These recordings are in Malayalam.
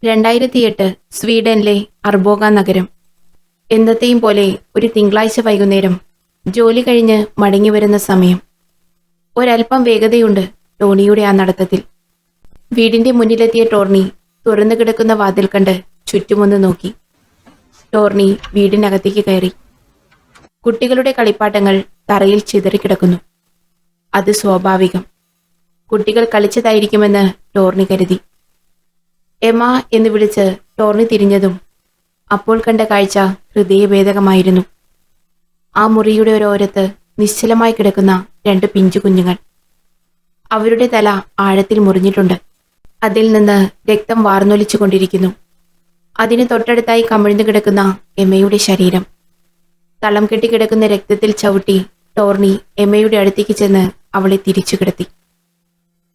2008 സ്വീഡനിലെ അർബോഗ നഗരം. എന്നത്തെയും പോലെ ഒരു തിങ്കളാഴ്ച വൈകുന്നേരം ജോലി കഴിഞ്ഞ് മടങ്ങിവരുന്ന സമയം. ഒരൽപ്പം വേഗതയുണ്ട് ടോണിയുടെ ആ നടത്തത്തിൽ. വീടിന്റെ മുന്നിലെത്തിയ ടോർണി തുറന്നു കിടക്കുന്ന വാതിൽ കണ്ട് ചുറ്റുമൊന്ന് നോക്കി. ടോർണി വീടിനകത്തേക്ക് കയറി. കുട്ടികളുടെ കളിപ്പാട്ടങ്ങൾ തറയിൽ ചിതറിക്കിടക്കുന്നു. അത് സ്വാഭാവികം. കുട്ടികൾ കളിച്ചതായിരിക്കുമെന്ന് ടോർണി കരുതി. എമ്മ എന്ന് വിളിച്ച് ടോർണി തിരിഞ്ഞതും അപ്പോൾ കണ്ട കാഴ്ച ഹൃദയഭേദകമായിരുന്നു. ആ മുറിയുടെ ഒരോരത്ത് നിശ്ചലമായി കിടക്കുന്ന 2 പിഞ്ചു കുഞ്ഞുങ്ങൾ. അവരുടെ തല ആഴത്തിൽ മുറിഞ്ഞിട്ടുണ്ട്. അതിൽ നിന്ന് രക്തം വാർന്നൊലിച്ചു കൊണ്ടിരിക്കുന്നു. അതിന് തൊട്ടടുത്തായി കമിഴ്ന്നു കിടക്കുന്ന എമ്മയുടെ ശരീരം. തളം കെട്ടിക്കിടക്കുന്ന രക്തത്തിൽ ചവിട്ടി ടോർണി എമ്മയുടെ അടുത്തേക്ക് ചെന്ന് അവളെ തിരിച്ചു കിടത്തി.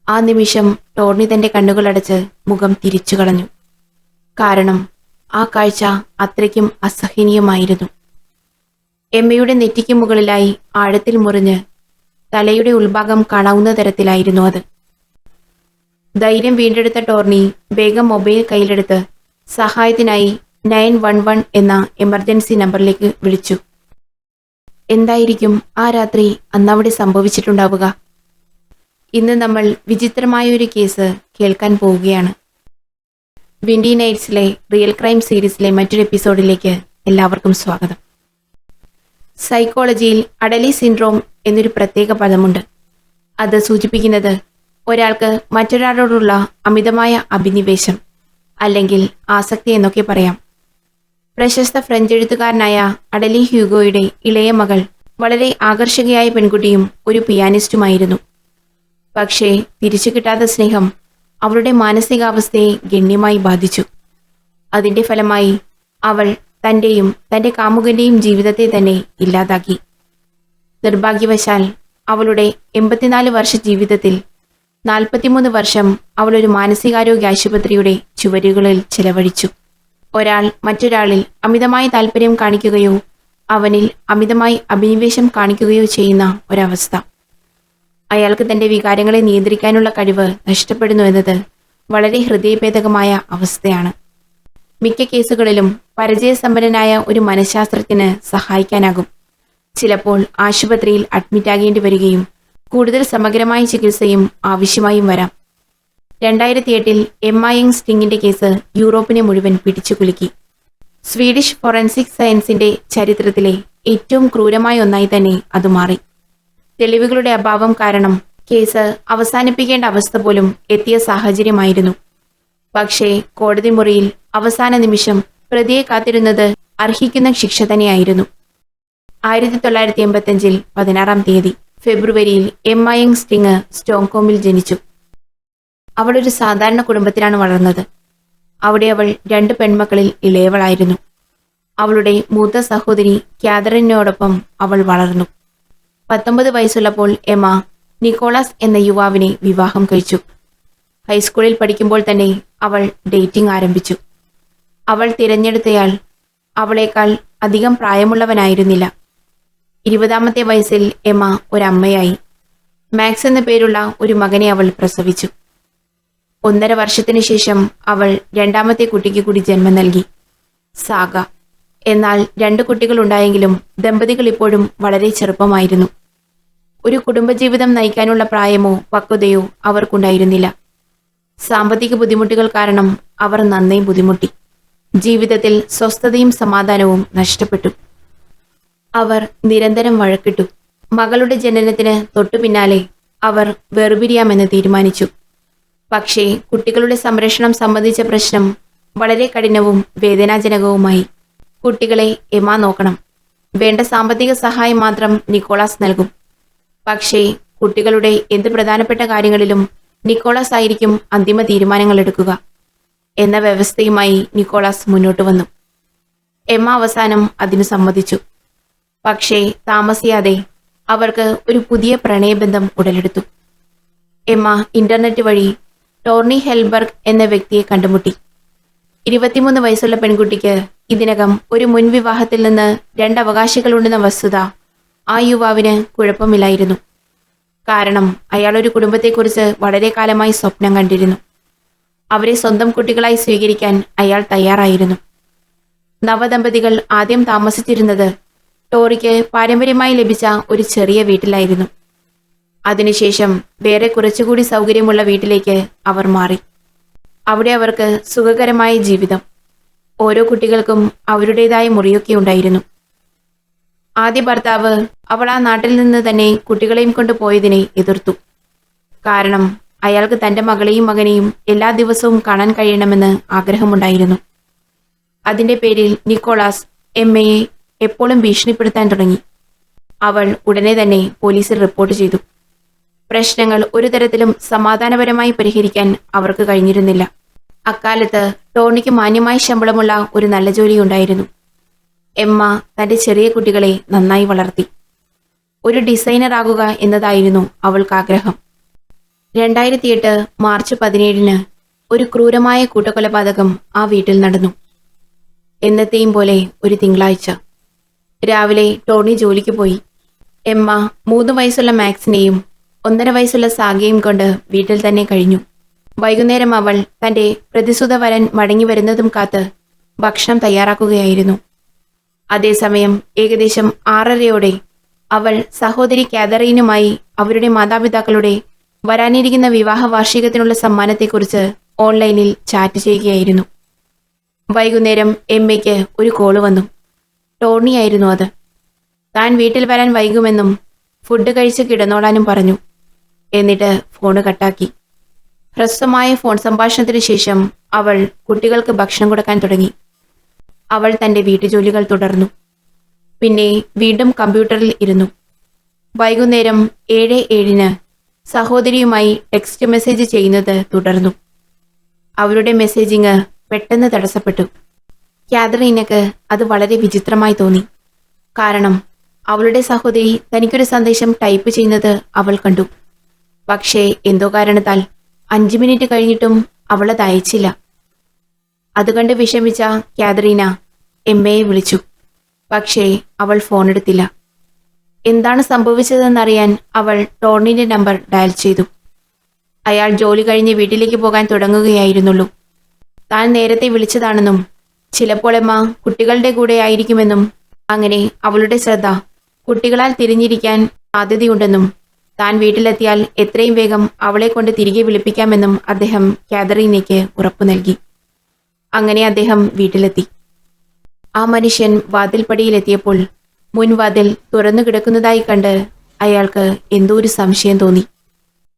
ആ നിമിഷം ടോർണി തന്റെ കണ്ണുകളടച്ച് മുഖം തിരിച്ചു കളഞ്ഞു. കാരണം ആ കാഴ്ച അത്രയ്ക്കും അസഹനീയമായിരുന്നു. എമ്മയുടെ നെറ്റിക്ക് മുകളിലായി ആഴത്തിൽ മുറിഞ്ഞ് തലയുടെ ഉൾഭാഗം കാണാവുന്ന തരത്തിലായിരുന്നു അത്. ധൈര്യം വീണ്ടെടുത്ത ടോർണി വേഗം മൊബൈൽ കയ്യിലെടുത്ത് സഹായത്തിനായി 911 എന്ന എമർജൻസി നമ്പറിലേക്ക് വിളിച്ചു. എന്തായിരിക്കും ആ രാത്രി അന്നവിടെ സംഭവിച്ചിട്ടുണ്ടാവുക? ഇന്ന് നമ്മൾ വിചിത്രമായ ഒരു കേസ് കേൾക്കാൻ പോവുകയാണ്. വിൻഡി നൈറ്റ്സിലെ റിയൽ ക്രൈം സീരീസിലെ മറ്റൊരു എപ്പിസോഡിലേക്ക് എല്ലാവർക്കും സ്വാഗതം. സൈക്കോളജിയിൽ അഡലി സിൻഡ്രോം എന്നൊരു പ്രത്യേക പദമുണ്ട്. അത് സൂചിപ്പിക്കുന്നത് ഒരാൾക്ക് മറ്റൊരാളോടുള്ള അമിതമായ അഭിനിവേശം അല്ലെങ്കിൽ ആസക്തി എന്നൊക്കെ പറയാം. പ്രശസ്ത ഫ്രഞ്ച് എഴുത്തുകാരനായ അഡലി ഹ്യൂഗോയുടെ ഇളയ മകൾ വളരെ ആകർഷകയായ പെൺകുട്ടിയും ഒരു പിയാനിസ്റ്റുമായിരുന്നു. പക്ഷേ തിരിച്ചു കിട്ടാത്ത സ്നേഹം അവളുടെ മാനസികാവസ്ഥയെ ഗണ്യമായി ബാധിച്ചു. അതിന്റെ ഫലമായി അവൾ തന്റെയും തന്റെ കാമുകന്റെയും ജീവിതത്തെ തന്നെ ഇല്ലാതാക്കി. നിർഭാഗ്യവശാൽ അവളുടെ 84 വർഷ ജീവിതത്തിൽ 43 വർഷം അവൾ ഒരു മാനസികാരോഗ്യ ആശുപത്രിയുടെ ചുവരുകളിൽ ചെലവഴിച്ചു. ഒരാൾ മറ്റൊരാളിൽ അമിതമായ താല്പര്യം കാണിക്കുകയോ അവനിൽ അമിതമായി അഭിനിവേശം കാണിക്കുകയോ ചെയ്യുന്ന ഒരവസ്ഥ. അയാൾക്ക് തന്റെ വികാരങ്ങളെ നിയന്ത്രിക്കാനുള്ള കഴിവ് നഷ്ടപ്പെടുന്നു എന്നത് വളരെ ഹൃദയഭേദകമായ അവസ്ഥയാണ്. മിക്ക കേസുകളിലും പരിചയസമ്പന്നനായ ഒരു മനഃശാസ്ത്രജ്ഞന് സഹായിക്കാനാകും. ചിലപ്പോൾ ആശുപത്രിയിൽ അഡ്മിറ്റാകേണ്ടി വരികയും കൂടുതൽ സമഗ്രമായ ചികിത്സയും ആവശ്യമായും വരാം. 2008 എമ്മ യങ് സ്റ്റിങ്ങിന്റെ കേസ് യൂറോപ്പിനെ മുഴുവൻ പിടിച്ചുകുലുക്കി. സ്വീഡിഷ് ഫോറൻസിക് സയൻസിന്റെ ചരിത്രത്തിലെ ഏറ്റവും ക്രൂരമായ ഒന്നായി തന്നെ അത് മാറി. തെളിവുകളുടെ അഭാവം കാരണം കേസ് അവസാനിപ്പിക്കേണ്ട അവസ്ഥ പോലും എത്തിയ സാഹചര്യമായിരുന്നു. പക്ഷേ കോടതി മുറിയിൽ അവസാന നിമിഷം പ്രതിയെ കാത്തിരുന്നത് അർഹിക്കുന്ന ശിക്ഷ തന്നെയായിരുന്നു. 1985 16-ാം തീയതി ഫെബ്രുവരിയിൽ എമ്മ യങ് സ്റ്റിങ് സ്റ്റോക്ക്ഹോമിൽ ജനിച്ചു. അവളൊരു സാധാരണ കുടുംബത്തിലാണ് വളർന്നത്. അവിടെ അവൾ 2 പെൺമക്കളിൽ ഇളയവളായിരുന്നു. അവളുടെ മൂത്ത സഹോദരി ക്യാതറിനോടൊപ്പം അവൾ വളർന്നു. 19 വയസ്സുള്ളപ്പോൾ എമ്മ നിക്കോളാസ് എന്ന യുവാവിനെ വിവാഹം കഴിച്ചു. ഹൈസ്കൂളിൽ പഠിക്കുമ്പോൾ തന്നെ അവൾ ഡേറ്റിംഗ് ആരംഭിച്ചു. അവൾ തിരഞ്ഞെടുത്തയാൾ അവളേക്കാൾ അധികം പ്രായമുള്ളവനായിരുന്നില്ല. 20-ാമത്തെ വയസ്സിൽ എമ്മ ഒരമ്മയായി. മാക്സ് എന്ന പേരുള്ള ഒരു മകനെ അവൾ പ്രസവിച്ചു. 1.5 വർഷത്തിനു ശേഷം അവൾ 2ാമത്തെ കുട്ടിക്ക് കൂടി ജന്മം നൽകി, സാഗ. എന്നാൽ 2 കുട്ടികൾ ഉണ്ടായെങ്കിലും ദമ്പതികൾ ഇപ്പോഴും വളരെ ചെറുപ്പമായിരുന്നു. ഒരു കുടുംബജീവിതം നയിക്കാനുള്ള പ്രായമോ പക്വതയോ അവർക്കുണ്ടായിരുന്നില്ല. സാമ്പത്തിക ബുദ്ധിമുട്ടുകൾ കാരണം അവർ നന്നേ ബുദ്ധിമുട്ടി. ജീവിതത്തിൽ സ്വസ്ഥതയും സമാധാനവും നഷ്ടപ്പെട്ടു. അവർ നിരന്തരം വഴക്കിട്ടു. മകളുടെ ജനനത്തിന് തൊട്ടു പിന്നാലെ അവർ വേർപിരിയാമെന്ന് തീരുമാനിച്ചു. പക്ഷേ കുട്ടികളുടെ സംരക്ഷണം സംബന്ധിച്ച പ്രശ്നം വളരെ കഠിനവും വേദനാജനകവുമായി. കുട്ടികളെ എമ്മ നോക്കണം. വേണ്ട സാമ്പത്തിക സഹായം മാത്രം നിക്കോളാസ് നൽകും. പക്ഷേ കുട്ടികളുടെ എന്ത് പ്രധാനപ്പെട്ട കാര്യങ്ങളിലും നിക്കോളാസ് ആയിരിക്കും അന്തിമ തീരുമാനങ്ങൾ എടുക്കുക എന്ന വ്യവസ്ഥയുമായി നിക്കോളാസ് മുന്നോട്ട് വന്നു. എമ്മ അവസാനം അതിനു സമ്മതിച്ചു. പക്ഷേ താമസിയാതെ അവർക്ക് ഒരു പുതിയ പ്രണയബന്ധം ഉടലെടുത്തു. എമ്മ ഇന്റർനെറ്റ് വഴി ടോർണി ഹെൽബർഗ് എന്ന വ്യക്തിയെ കണ്ടുമുട്ടി. 23 വയസ്സുള്ള പെൺകുട്ടിക്ക് ഇതിനകം ഒരു മുൻ വിവാഹത്തിൽ നിന്ന് 2 അവകാശികളുണ്ടെന്ന വസ്തുത ആ യുവാവിന് കുഴപ്പമില്ലായിരുന്നു. കാരണം അയാൾ ഒരു കുടുംബത്തെക്കുറിച്ച് വളരെ കാലമായി സ്വപ്നം കണ്ടിരുന്നു. അവരെ സ്വന്തം കുട്ടികളായി സ്വീകരിക്കാൻ അയാൾ തയ്യാറായിരുന്നു. നവദമ്പതികൾ ആദ്യം താമസിച്ചിരുന്നത് ടോറിക്ക് പാരമ്പര്യമായി ലഭിച്ച ഒരു ചെറിയ വീട്ടിലായിരുന്നു. അതിനുശേഷം വേറെ കുറച്ചുകൂടി സൗകര്യമുള്ള വീട്ടിലേക്ക് അവർ മാറി. അവിടെ അവർക്ക് സുഖകരമായ ജീവിതം. ഓരോ കുട്ടികൾക്കും അവരുടേതായ മുറിയൊക്കെ ഉണ്ടായിരുന്നു. ആദ്യ ഭർത്താവ് അവൾ ആ നാട്ടിൽ നിന്ന് തന്നെ കുട്ടികളെയും കൊണ്ട് പോയതിനെ എതിർത്തു. കാരണം അയാൾക്ക് തന്റെ മകളെയും മകനെയും എല്ലാ ദിവസവും കാണാൻ കഴിയണമെന്ന് ആഗ്രഹമുണ്ടായിരുന്നു. അതിന്റെ പേരിൽ നിക്കോളാസ് എമ്മയെ എപ്പോഴും ഭീഷണിപ്പെടുത്താൻ തുടങ്ങി. അവൾ ഉടനെ തന്നെ പോലീസിൽ റിപ്പോർട്ട് ചെയ്തു. പ്രശ്നങ്ങൾ ഒരു തരത്തിലും സമാധാനപരമായി പരിഹരിക്കാൻ അവർക്ക് കഴിഞ്ഞിരുന്നില്ല. അക്കാലത്ത് ടോണിക്ക് മാന്യമായ ശമ്പളമുള്ള ഒരു നല്ല ജോലി ഉണ്ടായിരുന്നു. എമ്മ തന്റെ ചെറിയ കുട്ടികളെ നന്നായി വളർത്തി. ഒരു ഡിസൈനർ ആകുക എന്നതായിരുന്നു അവൾക്ക് ആഗ്രഹം. 2008 മാർച്ച് 17 ഒരു ക്രൂരമായ കൂട്ടക്കൊലപാതകം ആ വീട്ടിൽ നടന്നു. എന്നത്തെയും പോലെ ഒരു തിങ്കളാഴ്ച രാവിലെ ടോണി ജോലിക്ക് പോയി. എമ്മ 3 വയസ്സുള്ള മാക്സിനെയും 1.5 വയസ്സുള്ള സാഗയും കൊണ്ട് വീട്ടിൽ തന്നെ കഴിഞ്ഞു. വൈകുന്നേരം അവൾ തന്റെ പ്രതിസുത വരൻ മടങ്ങി വരുന്നതും കാത്ത് ഭക്ഷണം തയ്യാറാക്കുകയായിരുന്നു. അതേസമയം ഏകദേശം 6:30 അവൾ സഹോദരി കാതറീനുമായി അവരുടെ മാതാപിതാക്കളുടെ വരാനിരിക്കുന്ന വിവാഹ വാർഷികത്തിനുള്ള സമ്മാനത്തെക്കുറിച്ച് ഓൺലൈനിൽ ചാറ്റ് ചെയ്യുകയായിരുന്നു. വൈകുന്നേരം എമ്മയ്ക്ക് ഒരു കോള് വന്നു. ടോണിയായിരുന്നു അത്. താൻ വീട്ടിൽ വരാൻ വൈകുമെന്നും ഫുഡ് കഴിച്ച് കിടന്നോളാനും പറഞ്ഞു. എന്നിട്ട് ഫോണ് കട്ടാക്കി. ഹ്രസ്വമായ ഫോൺ സംഭാഷണത്തിന് ശേഷം അവൾ കുട്ടികൾക്ക് ഭക്ഷണം കൊടുക്കാൻ തുടങ്ങി. അവൾ തന്റെ വീട്ടുജോലികൾ തുടർന്നു. പിന്നെ വീണ്ടും കമ്പ്യൂട്ടറിൽ ഇരുന്നു. വൈകുന്നേരം 7:07 സഹോദരിയുമായി ടെക്സ്റ്റ് മെസ്സേജ് ചെയ്യുന്നത് തുടർന്നു. അവരുടെ മെസ്സേജിങ് പെട്ടെന്ന് തടസ്സപ്പെട്ടു. കാതറീനക്ക് അത് വളരെ വിചിത്രമായി തോന്നി. കാരണം അവളുടെ സഹോദരി തനിക്കൊരു സന്ദേശം ടൈപ്പ് ചെയ്യുന്നത് അവൾ കണ്ടു. പക്ഷേ എന്തോ കാരണത്താൽ 5 മിനിറ്റ് കഴിഞ്ഞിട്ടും അവൾ അത് അയച്ചില്ല. അതുകണ്ട് വിഷമിച്ച കാതറീന എമ്മയെ വിളിച്ചു. പക്ഷേ അവൾ ഫോണെടുത്തില്ല. എന്താണ് സംഭവിച്ചതെന്നറിയാൻ അവൾ ടോണിന്റെ നമ്പർ ഡയൽ ചെയ്തു. അയാൾ ജോലി കഴിഞ്ഞ് വീട്ടിലേക്ക് പോകാൻ തുടങ്ങുകയായിരുന്നുള്ളൂ. താൻ നേരത്തെ വിളിച്ചതാണെന്നും ചിലപ്പോൾ എമ്മ കുട്ടികളുടെ കൂടെ ആയിരിക്കുമെന്നും അങ്ങനെ അവളുടെ ശ്രദ്ധ കുട്ടികളാൽ തിരിഞ്ഞിരിക്കാൻ സാധ്യതയുണ്ടെന്നും താൻ വീട്ടിലെത്തിയാൽ എത്രയും വേഗം അവളെ കൊണ്ട് തിരികെ വിളിപ്പിക്കാമെന്നും അദ്ദേഹം കാതറീനയ്ക്ക് ഉറപ്പു നൽകി. അങ്ങനെ അദ്ദേഹം വീട്ടിലെത്തി. ആ മനുഷ്യൻ വാതിൽപ്പടിയിലെത്തിയപ്പോൾ മുൻവാതിൽ തുറന്നു കിടക്കുന്നതായി കണ്ട് അയാൾക്ക് എന്തോ ഒരു സംശയം തോന്നി.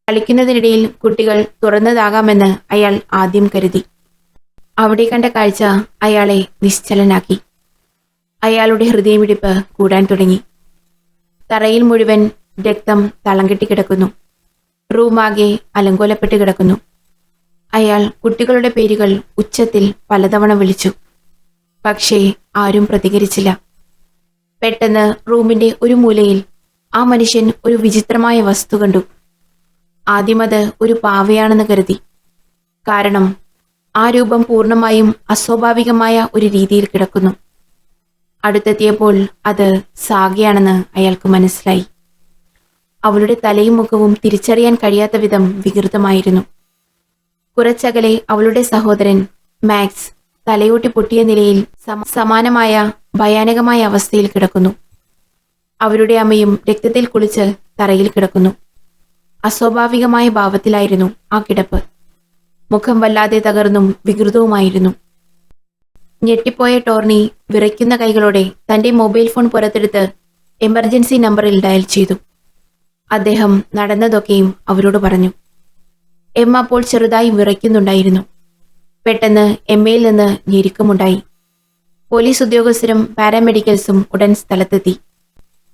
കളിക്കുന്നതിനിടയിൽ കുട്ടികൾ തുറന്നതാകാമെന്ന് അയാൾ ആദ്യം കരുതി. അവിടെ കണ്ട കാഴ്ച അയാളെ നിശ്ചലനാക്കി. അയാളുടെ ഹൃദയമിടിപ്പ് കൂടാൻ തുടങ്ങി. തറയിൽ മുഴുവൻ രക്തം തളം കെട്ടി കിടക്കുന്നു. റൂമാകെ അലങ്കോലപ്പെട്ട് കിടക്കുന്നു. അയാൾ കുട്ടികളുടെ പേരുകൾ ഉച്ചത്തിൽ പലതവണ വിളിച്ചു. പക്ഷേ ആരും പ്രതികരിച്ചില്ല. പെട്ടെന്ന് റൂമിന്റെ ഒരു മൂലയിൽ ആ മനുഷ്യൻ ഒരു വിചിത്രമായ വസ്തു കണ്ടു. ആദ്യം അത് ഒരു പാവയാണെന്ന് കരുതി. കാരണം ആ രൂപം പൂർണ്ണമായും അസ്വാഭാവികമായ ഒരു രീതിയിൽ കിടക്കുന്നു. അടുത്തെത്തിയപ്പോൾ അത് സാഗയാണെന്ന് അയാൾക്ക് മനസ്സിലായി. അവളുടെ തലയും മുഖവും തിരിച്ചറിയാൻ കഴിയാത്ത വിധം വികൃതമായിരുന്നു. കുറച്ചകലെ അവളുടെ സഹോദരൻ മാക്സ് തലയോട്ടി പൊട്ടിയ നിലയിൽ സമാനമായ ഭയാനകമായ അവസ്ഥയിൽ കിടക്കുന്നു. അവരുടെ അമ്മയും രക്തത്തിൽ കുളിച്ച് തറയിൽ കിടക്കുന്നു. അസ്വാഭാവികമായ ഭാവത്തിലായിരുന്നു ആ കിടപ്പ്. മുഖം വല്ലാതെ തകർന്നും വികൃതവുമായിരുന്നു. ഞെട്ടിപ്പോയ ടോർണി വിറയ്ക്കുന്ന കൈകളോടെ തന്റെ മൊബൈൽ ഫോൺ പുറത്തെടുത്ത് എമർജൻസി നമ്പറിൽ ഡയൽ ചെയ്തു. അദ്ദേഹം നടന്നതൊക്കെയും അവരോട് പറഞ്ഞു. എമ്മ അപ്പോൾ ചെറുതായി വിറയ്ക്കുന്നുണ്ടായിരുന്നു. പെട്ടെന്ന് എമ്മയിൽ നിന്ന് ഞെരുക്കമുണ്ടായി. പോലീസ് ഉദ്യോഗസ്ഥരും പാരാമെഡിക്കൽസും ഉടൻ സ്ഥലത്തെത്തി.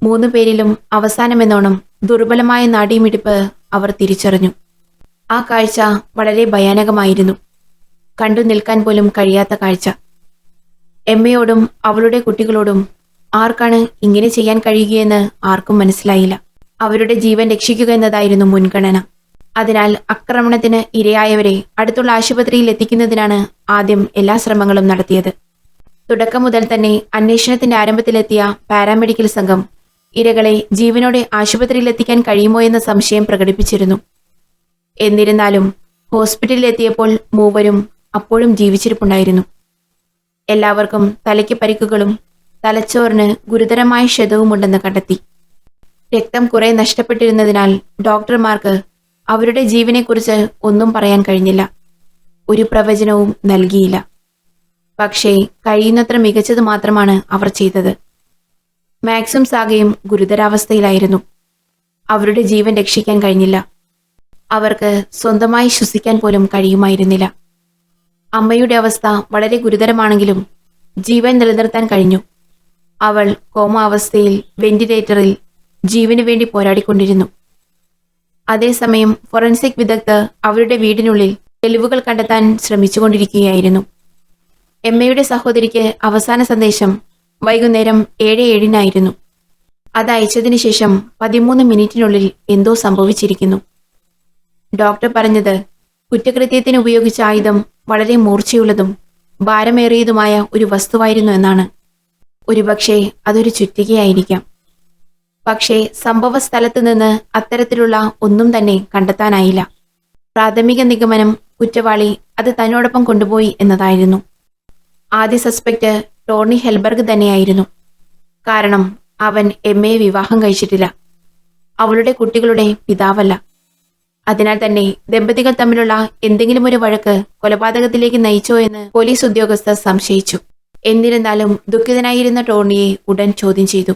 3 പേരിലും അവസാനമെന്നോണം ദുർബലമായ നാഡീമിടിപ്പ് അവർ തിരിച്ചറിഞ്ഞു. ആ കാഴ്ച വളരെ ഭയാനകമായിരുന്നു. കണ്ടു നിൽക്കാൻ പോലും കഴിയാത്ത കാഴ്ച. എമ്മയോടും അവളുടെ കുട്ടികളോടും ആർക്കാണ് ഇങ്ങനെ ചെയ്യാൻ കഴിയുകയെന്ന് ആർക്കും മനസ്സിലായില്ല. അവരുടെ ജീവൻ രക്ഷിക്കുക എന്നതായിരുന്നു മുൻഗണന. അതിനാൽ ആക്രമണത്തിന് ഇരയായവരെ അടുത്തുള്ള ആശുപത്രിയിൽ എത്തിക്കുന്നതിനാണ് ആദ്യം എല്ലാ ശ്രമങ്ങളും നടത്തിയത്. തുടക്കം മുതൽ തന്നെ അന്വേഷണത്തിന്റെ ആരംഭത്തിലെത്തിയ പാരാമെഡിക്കൽ സംഘം ഇരകളെ ജീവനോടെ ആശുപത്രിയിൽ എത്തിക്കാൻ കഴിയുമോ എന്ന സംശയം പ്രകടിപ്പിച്ചിരുന്നു. എന്നിരുന്നാലും ഹോസ്പിറ്റലിലെത്തിയപ്പോൾ മൂവരും അപ്പോഴും ജീവിച്ചിരിപ്പുണ്ടായിരുന്നു. എല്ലാവർക്കും തലയ്ക്ക് പരിക്കുകളും തലച്ചോറിന് ഗുരുതരമായ ക്ഷതവുമുണ്ടെന്ന് കണ്ടെത്തി. രക്തം കുറെ നഷ്ടപ്പെട്ടിരുന്നതിനാൽ ഡോക്ടർമാർക്ക് അവരുടെ ജീവനെക്കുറിച്ച് ഒന്നും പറയാൻ കഴിഞ്ഞില്ല. ഒരു പ്രവചനവും നൽകിയില്ല. പക്ഷേ കഴിയുന്നത്ര മികച്ചത് മാത്രമാണ് അവർ ചെയ്തത്. മാക്സും സാഗയും ഗുരുതരാവസ്ഥയിലായിരുന്നു. അവരുടെ ജീവൻ രക്ഷിക്കാൻ കഴിഞ്ഞില്ല. അവർക്ക് സ്വന്തമായി ശ്വസിക്കാൻ പോലും കഴിയുമായിരുന്നില്ല. അമ്മയുടെ അവസ്ഥ വളരെ ഗുരുതരമാണെങ്കിലും ജീവൻ നിലനിർത്താൻ കഴിഞ്ഞു. അവൾ കോമ അവസ്ഥയിൽ വെന്റിലേറ്ററിൽ ജീവന് വേണ്ടി പോരാടിക്കൊണ്ടിരുന്നു. അതേസമയം ഫോറൻസിക് വിദഗ്ധർ അവരുടെ വീടിനുള്ളിൽ തെളിവുകൾ കണ്ടെത്താൻ ശ്രമിച്ചുകൊണ്ടിരിക്കുകയായിരുന്നു. എമ്മയുടെ സഹോദരിക്ക് അവസാന സന്ദേശം വൈകുന്നേരം 7:07 അത് അയച്ചതിനു ശേഷം 13 മിനിറ്റിനുള്ളിൽ എന്തോ സംഭവിച്ചിരിക്കുന്നു. ഡോക്ടർ പറഞ്ഞത് കുറ്റകൃത്യത്തിന് ഉപയോഗിച്ച ആയുധം വളരെ മൂർച്ചയുള്ളതും ഭാരമേറിയതുമായ ഒരു വസ്തുവായിരുന്നു എന്നാണ്. ഒരുപക്ഷെ അതൊരു ചുറ്റികയായിരിക്കാം. പക്ഷേ സംഭവ സ്ഥലത്ത് നിന്ന് അത്തരത്തിലുള്ള ഒന്നും തന്നെ കണ്ടെത്താനായില്ല. പ്രാഥമിക നിഗമനം കുറ്റവാളി അത് തന്നോടൊപ്പം കൊണ്ടുപോയി എന്നതായിരുന്നു. ആദ്യ സസ്പെക്ട് ടോണി ഹെൽബർഗ് തന്നെയായിരുന്നു. കാരണം അവൻ എമ്മയെ വിവാഹം കഴിച്ചിട്ടില്ല. അവളുടെ കുട്ടികളുടെ പിതാവല്ല. അതിനാൽ തന്നെ ദമ്പതികൾ തമ്മിലുള്ള എന്തെങ്കിലും ഒരു വഴക്ക് കൊലപാതകത്തിലേക്ക് നയിച്ചോ എന്ന് പോലീസ് ഉദ്യോഗസ്ഥർ സംശയിച്ചു. എന്നിരുന്നാലും ദുഃഖിതനായിരുന്ന ടോണിയെ ഉടൻ ചോദ്യം ചെയ്തു.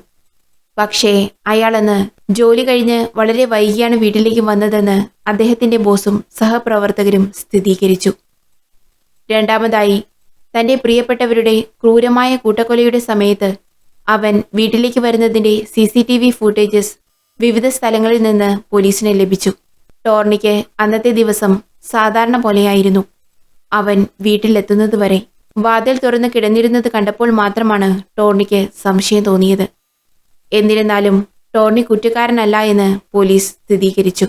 പക്ഷേ അയാളന്ന് ജോലി കഴിഞ്ഞ് വളരെ വൈകിയാണ് വീട്ടിലേക്ക് വന്നതെന്ന് അദ്ദേഹത്തിന്റെ ബോസും സഹപ്രവർത്തകരും സ്ഥിരീകരിച്ചു. രണ്ടാമതായി, തന്റെ പ്രിയപ്പെട്ടവരുടെ ക്രൂരമായ കൂട്ടക്കൊലയുടെ സമയത്ത് അവൻ വീട്ടിലേക്ക് വരുന്നതിന്റെ CCTV ഫൂട്ടേജസ് വിവിധ സ്ഥലങ്ങളിൽ നിന്ന് പോലീസിന് ലഭിച്ചു. ടോർണിക്ക് അന്നത്തെ ദിവസം സാധാരണ പോലെയായിരുന്നു. അവൻ വീട്ടിലെത്തുന്നതുവരെ വാതിൽ തുറന്ന് കിടന്നിരുന്നത് കണ്ടപ്പോൾ മാത്രമാണ് ടോർണിക്ക് സംശയം തോന്നിയത്. എന്നിരുന്നാലും ടോർണി കുറ്റക്കാരനല്ല എന്ന് പോലീസ് സ്ഥിരീകരിച്ചു.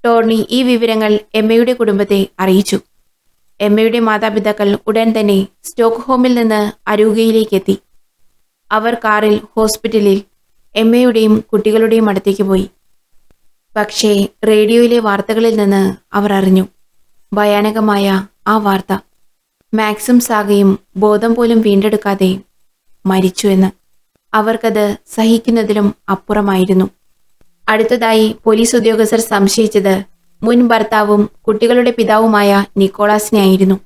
ടോർണി ഈ വിവരങ്ങൾ എമ്മയുടെ കുടുംബത്തെ അറിയിച്ചു. എമ്മയുടെ മാതാപിതാക്കൾ ഉടൻ തന്നെ സ്റ്റോക്ക്ഹോമിൽ നിന്ന് അരൂഗയിലേക്ക് എത്തി. അവർ കാറിൽ ഹോസ്പിറ്റലിൽ എമ്മയുടെയും കുട്ടികളുടെയും അടുത്തേക്ക് പോയി. പക്ഷേ റേഡിയോയിലെ വാർത്തകളിൽ നിന്ന് അവർ അറിഞ്ഞു ഭയാനകമായ ആ വാർത്ത. മാക്സും സാഗയും ബോധം പോലും വീണ്ടെടുക്കാതെ മരിച്ചു എന്ന്. അവർക്കത് സഹിക്കുന്നതിലും അപ്പുറമായിരുന്നു. അടുത്തതായി പോലീസ് ഉദ്യോഗസ്ഥർ സംശയിച്ചത് മുൻ ഭർത്താവും കുട്ടികളുടെ പിതാവുമായ നിക്കോളാസിനെ ആയിരുന്നു.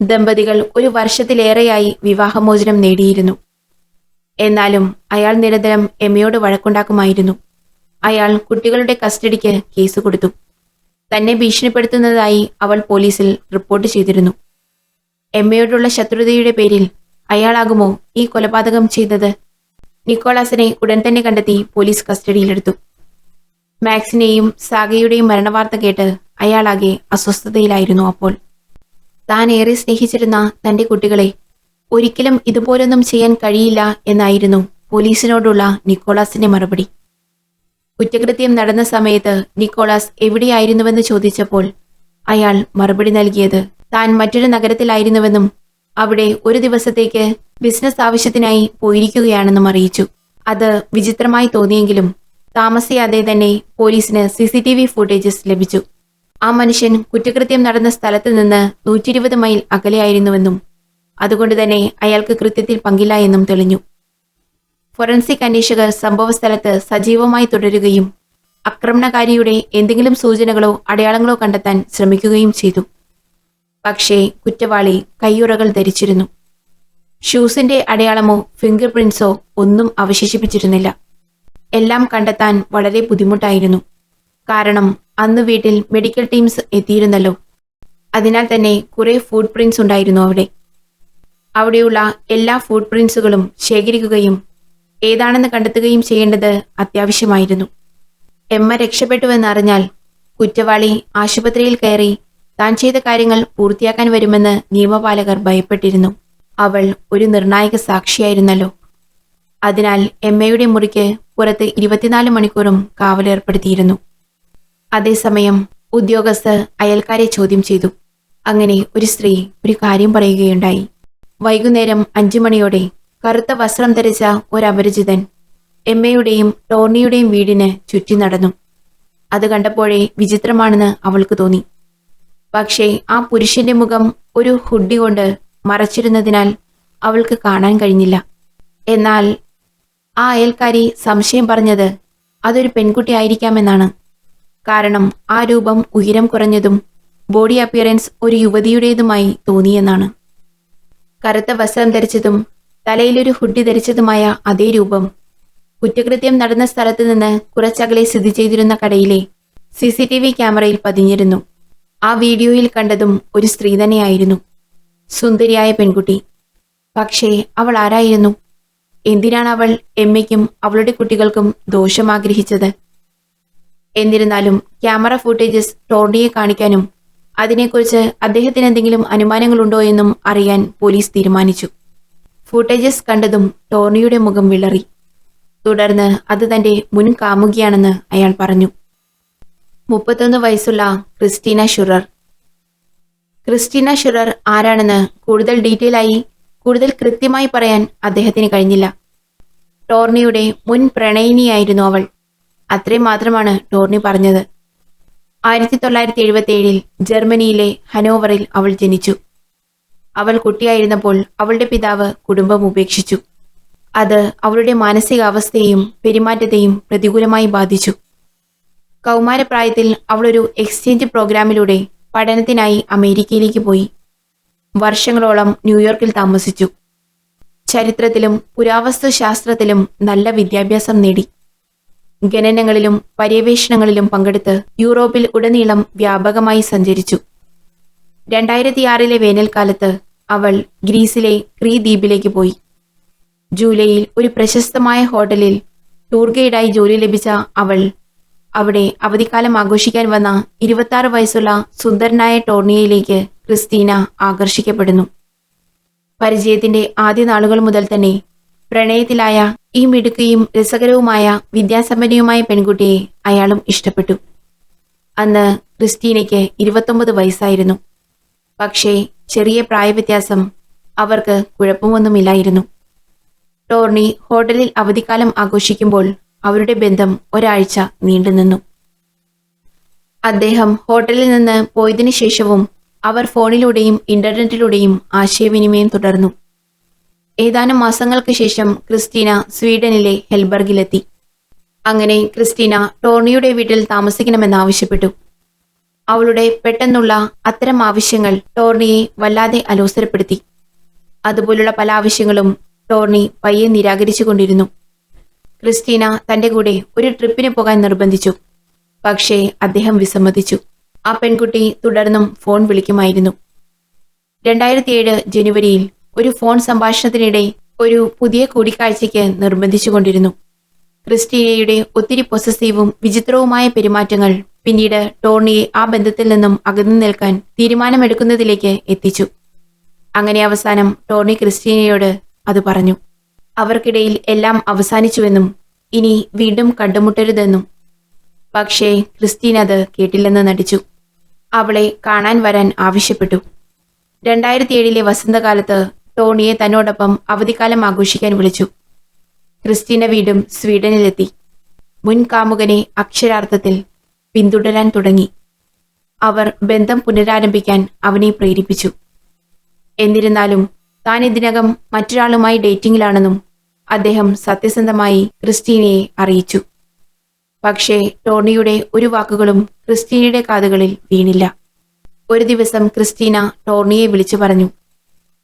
ദമ്പതികൾ 1 വർഷത്തിലേറെയായി വിവാഹമോചനം നേടിയിരുന്നു. എന്നാലും അയാൾ നിരന്തരം എമ്മയോട് വഴക്കുണ്ടാക്കുമായിരുന്നു. അയാൾ കുട്ടികളുടെ കസ്റ്റഡിക്ക് കേസ് കൊടുത്തു. തന്നെ ഭീഷണിപ്പെടുത്തുന്നതായി അവൾ പോലീസിൽ റിപ്പോർട്ട് ചെയ്തിരുന്നു. എമ്മയോടുള്ള ശത്രുതയുടെ പേരിൽ അയാളാകുമോ ഈ കൊലപാതകം ചെയ്തത്? നിക്കോളാസിനെ ഉടൻ തന്നെ കണ്ടെത്തി പോലീസ് കസ്റ്റഡിയിലെടുത്തു. മാക്സിനെയും സാഗയുടെയും മരണവാർത്ത കേട്ട് അയാളാകെ അസ്വസ്ഥതയിലായിരുന്നു. അപ്പോൾ താൻ ഏറെ സ്നേഹിച്ചിരുന്ന തന്റെ കുട്ടികളെ ഒരിക്കലും ഇതുപോലൊന്നും ചെയ്യാൻ കഴിയില്ല എന്നായിരുന്നു പോലീസിനോടുള്ള നിക്കോളാസിന്റെ മറുപടി. കുറ്റകൃത്യം നടന്ന സമയത്ത് നിക്കോളാസ് എവിടെയായിരുന്നുവെന്ന് ചോദിച്ചപ്പോൾ അയാൾ മറുപടി നൽകിയത് താൻ മറ്റൊരു നഗരത്തിലായിരുന്നുവെന്നും അവിടെ 1 ദിവസത്തേക്ക് ബിസിനസ് ആവശ്യത്തിനായി പോയിരിക്കുകയാണെന്നും അറിയിച്ചു. അത് വിചിത്രമായി തോന്നിയെങ്കിലും താമസിയാതെ തന്നെ പോലീസിന് CCTV ഫൂട്ടേജസ് ലഭിച്ചു. ആ മനുഷ്യൻ കുറ്റകൃത്യം നടന്ന സ്ഥലത്ത് നിന്ന് 120 മൈൽ അകലെയായിരുന്നുവെന്നും അതുകൊണ്ട് തന്നെ അയാൾക്ക് കൃത്യത്തിൽ പങ്കില്ല എന്നും തെളിഞ്ഞു. ഫോറൻസിക് അന്വേഷകർ സംഭവസ്ഥലത്ത് സജീവമായി തുടരുകയും ആക്രമണകാരിയുടെ എന്തെങ്കിലും സൂചനകളോ അടയാളങ്ങളോ കണ്ടെത്താൻ ശ്രമിക്കുകയും ചെയ്തു. പക്ഷേ കുറ്റവാളി കയ്യുറകൾ ധരിച്ചിരുന്നു. ഷൂസിന്റെ അടയാളമോ ഫിംഗർ പ്രിന്റ്സോ ഒന്നും അവശേഷിപ്പിച്ചിരുന്നില്ല. എല്ലാം കണ്ടെത്താൻ വളരെ ബുദ്ധിമുട്ടായിരുന്നു. കാരണം അന്ന് വീട്ടിൽ മെഡിക്കൽ ടീംസ് എത്തിയിരുന്നല്ലോ. അതിനാൽ തന്നെ കുറെ ഫുട് പ്രിന്റ്സ് ഉണ്ടായിരുന്നു അവിടെ. അവിടെയുള്ള എല്ലാ ഫുട് പ്രിന്റ്സുകളും ശേഖരിക്കുകയും ഏതാണെന്ന് കണ്ടെത്തുകയും ചെയ്യേണ്ടത് അത്യാവശ്യമായിരുന്നു. എമ്മ രക്ഷപ്പെട്ടുവെന്നറിഞ്ഞാൽ കുറ്റവാളി ആശുപത്രിയിൽ കയറി താൻ ചെയ്ത കാര്യങ്ങൾ പൂർത്തിയാക്കാൻ വരുമെന്ന് നിയമപാലകർ ഭയപ്പെട്ടിരുന്നു. അവൾ ഒരു നിർണായക സാക്ഷിയായിരുന്നല്ലോ. അതിനാൽ എമ്മയുടെ മുറിക്ക് പുറത്ത് 24 മണിക്കൂറും കാവലേർപ്പെടുത്തിയിരുന്നു. അതേസമയം ഉദ്യോഗസ്ഥർ അയൽക്കാരെ ചോദ്യം ചെയ്തു. അങ്ങനെ ഒരു സ്ത്രീ ഒരു കാര്യം പറയുകയുണ്ടായി. വൈകുന്നേരം 5 മണിയോടെ കറുത്ത വസ്ത്രം ധരിച്ച ഒരപരിചിതൻ എമ്മയുടെയും ടോർണിയുടെയും വീടിന് ചുറ്റി നടന്നു. അത് കണ്ടപ്പോഴേ വിചിത്രമാണെന്ന് അവൾക്ക് തോന്നി. പക്ഷേ ആ പുരുഷന്റെ മുഖം ഒരു ഹുഡി കൊണ്ട് മറച്ചിരുന്നതിനാൽ അവൾക്ക് കാണാൻ കഴിഞ്ഞില്ല. എന്നാൽ ആ അയൽക്കാരി സംശയം പറഞ്ഞത് അതൊരു പെൺകുട്ടി ആയിരിക്കാമെന്നാണ്. കാരണം ആ രൂപം ഉയരം കുറഞ്ഞതും ബോഡി അപ്പിയറൻസ് ഒരു യുവതിയുടേതുമായി തോന്നിയെന്നാണ്. കറുത്ത വസ്ത്രം ധരിച്ചതും തലയിലൊരു ഹുഡി ധരിച്ചതുമായ അതേ രൂപം കുറ്റകൃത്യം നടന്ന സ്ഥലത്ത് നിന്ന് കുറച്ചകലെ സ്ഥിതി ചെയ്തിരുന്ന കടയിലെ CCTV ക്യാമറയിൽ പതിഞ്ഞിരുന്നു. ആ വീഡിയോയിൽ കണ്ടതും ഒരു സ്ത്രീ തന്നെയായിരുന്നു. സുന്ദരിയായ പെൺകുട്ടി. പക്ഷേ അവൾ ആരായിരുന്നു? എന്തിനാണ് അവൾ എമ്മയ്ക്കും അവളുടെ കുട്ടികൾക്കും ദോഷം ആഗ്രഹിച്ചത്? എന്നിരുന്നാലും ക്യാമറ ഫൂട്ടേജസ് ടോർണിയെ കാണിക്കാനും അതിനെക്കുറിച്ച് അദ്ദേഹത്തിന് എന്തെങ്കിലും അനുമാനങ്ങളുണ്ടോ എന്നും അറിയാൻ പോലീസ് തീരുമാനിച്ചു. ഫൂട്ടേജസ് കണ്ടതും ടോർണിയുടെ മുഖം വിളറി. തുടർന്ന് അത് തന്റെ മുൻ കാമുകിയാണെന്ന് അയാൾ പറഞ്ഞു. 31 വയസ്സുള്ള ക്രിസ്റ്റീന ഷുറർ. ക്രിസ്റ്റീന ഷുറർ ആരാണെന്ന് കൂടുതൽ കൃത്യമായി പറയാൻ അദ്ദേഹത്തിന് കഴിഞ്ഞില്ല. ടോർണിയുടെ മുൻ പ്രണയിനിയായിരുന്നു അവൾ. അത്രയും മാത്രമാണ് ടോർണി പറഞ്ഞത്. 1977 ജർമ്മനിയിലെ ഹനോവറിൽ അവൾ ജനിച്ചു. അവൾ കുട്ടിയായിരുന്നപ്പോൾ അവളുടെ പിതാവ് കുടുംബം ഉപേക്ഷിച്ചു. അത് അവളുടെ മാനസികാവസ്ഥയെയും പെരുമാറ്റത്തെയും പ്രതികൂലമായി ബാധിച്ചു. കൗമാരപ്രായത്തിൽ അവളൊരു എക്സ്ചേഞ്ച് പ്രോഗ്രാമിലൂടെ പഠനത്തിനായി അമേരിക്കയിലേക്ക് പോയി. വർഷങ്ങളോളം ന്യൂയോർക്കിൽ താമസിച്ചു. ചരിത്രത്തിലും പുരാവസ്തു ശാസ്ത്രത്തിലും നല്ല വിദ്യാഭ്യാസം നേടി. ഗണനങ്ങളിലും പര്യവേഷണങ്ങളിലും പങ്കെടുത്ത് യൂറോപ്പിൽ ഉടനീളം വ്യാപകമായി സഞ്ചരിച്ചു. 2006 വേനൽക്കാലത്ത് അവൾ ഗ്രീസിലെ ക്രീ ദ്വീപിലേക്ക് പോയി. ജൂലൈയിൽ ഒരു പ്രശസ്തമായ ഹോട്ടലിൽ ടൂർ ഗൈഡായി ജോലി ലഭിച്ച അവൾ അവിടെ അവധിക്കാലം ആഘോഷിക്കാൻ വന്ന 26 വയസ്സുള്ള സുന്ദരനായ ടോർണിയയിലേക്ക് ക്രിസ്റ്റീന ആകർഷിക്കപ്പെടുന്നു. പരിചയത്തിന്റെ ആദ്യ നാളുകൾ മുതൽ തന്നെ പ്രണയത്തിലായ ഈ മിടുക്കിയും രസകരവുമായ വിദ്യാസമ്പന്നയുമായ പെൺകുട്ടിയെ അയാളും ഇഷ്ടപ്പെട്ടു. അന്ന് ക്രിസ്റ്റീനയ്ക്ക് 29 വയസ്സായിരുന്നു. പക്ഷേ ചെറിയ പ്രായവ്യത്യാസം അവർക്ക് കുഴപ്പമൊന്നുമില്ലായിരുന്നു. ടോർണി ഹോട്ടലിൽ അവധിക്കാലം ആഘോഷിക്കുമ്പോൾ അവരുടെ ബന്ധം ഒരാഴ്ച നീണ്ടുനിന്നു. അദ്ദേഹം ഹോട്ടലിൽ നിന്ന് പോയതിനു ശേഷവും അവർ ഫോണിലൂടെയും ഇന്റർനെറ്റിലൂടെയും ആശയവിനിമയം തുടർന്നു. ഏതാനും മാസങ്ങൾക്ക് ശേഷം ക്രിസ്റ്റീന സ്വീഡനിലെ ഹെൽബർഗിലെത്തി. അങ്ങനെ ക്രിസ്റ്റീന ടോർണിയുടെ വീട്ടിൽ താമസിക്കണമെന്നാവശ്യപ്പെട്ടു. അവളുടെ പെട്ടെന്നുള്ള അത്തരം ആവശ്യങ്ങൾ ടോർണിയെ വല്ലാതെ അലോസരപ്പെടുത്തി. അതുപോലുള്ള പല ആവശ്യങ്ങളും ടോർണി പയ്യെ നിരാകരിച്ചുകൊണ്ടിരുന്നു. ക്രിസ്റ്റീന തന്റെ കൂടെ ഒരു ട്രിപ്പിന് പോകാൻ നിർബന്ധിച്ചു. പക്ഷേ അദ്ദേഹം വിസമ്മതിച്ചു. ആ പെൺകുട്ടി തുടർന്നും ഫോൺ വിളിക്കുമായിരുന്നു. 2007 ജനുവരിയിൽ ഒരു ഫോൺ സംഭാഷണത്തിനിടെ ഒരു പുതിയ കൂടിക്കാഴ്ചയ്ക്ക് നിർബന്ധിച്ചുകൊണ്ടിരുന്നു. ക്രിസ്റ്റീനയുടെ ഒത്തിരി പൊസസീവും വിചിത്രവുമായ പെരുമാറ്റങ്ങൾ പിന്നീട് ടോർണിയെ ആ ബന്ധത്തിൽ നിന്നും അകന്നു നിൽക്കാൻ തീരുമാനമെടുക്കുന്നതിലേക്ക് എത്തിച്ചു. അങ്ങനെ അവസാനം ടോർണി ക്രിസ്റ്റീനയോട് അത് പറഞ്ഞു. അവർക്കിടയിൽ എല്ലാം അവസാനിച്ചുവെന്നും ഇനി വീണ്ടും കണ്ടുമുട്ടരുതെന്നും. പക്ഷേ ക്രിസ്റ്റീന അത് കേട്ടില്ലെന്ന് നടിച്ചു. അവളെ കാണാൻ വരാൻ ആവശ്യപ്പെട്ടു. 2007 വസന്തകാലത്ത് ടോണിയെ തന്നോടൊപ്പം അവധിക്കാലം ആഘോഷിക്കാൻ വിളിച്ചു. ക്രിസ്റ്റീന വീണ്ടും സ്വീഡനിലെത്തി. മുൻ കാമുകനെ അക്ഷരാർത്ഥത്തിൽ പിന്തുടരാൻ തുടങ്ങി. അവർ ബന്ധം പുനരാരംഭിക്കാൻ അവനെ പ്രേരിപ്പിച്ചു. എന്നിരുന്നാലും താൻ ഇതിനകം മറ്റൊരാളുമായി ഡേറ്റിംഗിലാണെന്നും അദ്ദേഹം സത്യസന്ധമായി ക്രിസ്റ്റീനയെ അറിയിച്ചു. പക്ഷേ ടോണിയുടെ ഒരു വാക്കുകളും ക്രിസ്റ്റീനയുടെ കാതുകളിൽ വീണില്ല. ഒരു ദിവസം ക്രിസ്റ്റീന ടോർണിയെ വിളിച്ചു പറഞ്ഞു.